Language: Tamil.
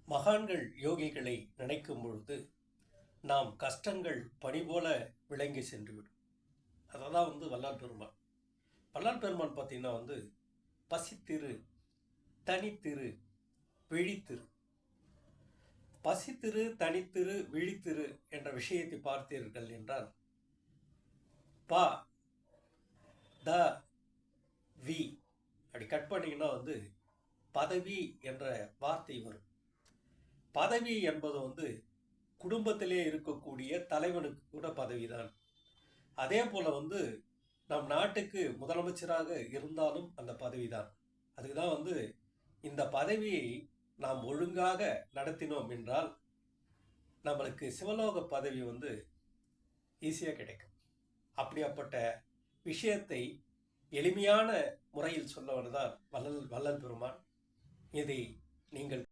மகான்கள் யோகிகளை நினைக்கும் பொழுது நாம் கஷ்டங்கள் பனி போல விளங்கி சென்றுவிடும். அததான் வல்லால் பெருமான். வல்லால் பெருமான் பார்த்தீங்கன்னா பசித்திரு, தனித்திரு, விழித்திரு. பசித்திரு, தனித்திரு, விழித்திரு என்ற விஷயத்தை பார்த்தீர்கள் என்றால் பா த வி அப்படி கட் பண்ணீங்கன்னா பதவி என்ற வார்த்தை வரும். பதவி என்பது குடும்பத்திலே இருக்கக்கூடிய தலைவனுக்கு கூட பதவிதான். அதே போல நம் நாட்டுக்கு முதலமைச்சராக இருந்தாலும் அந்த பதவிதான். அதுக்குதான் இந்த பதவியை நாம் ஒழுங்காக நடத்தினோம் என்றால் நம்மளுக்கு சிவலோக பதவி ஈஸியாக கிடைக்கும். அப்படியாப்பட்ட விஷயத்தை எளிமையான முறையில் சொல்ல வல்லல் பெருமான். இதை நீங்கள்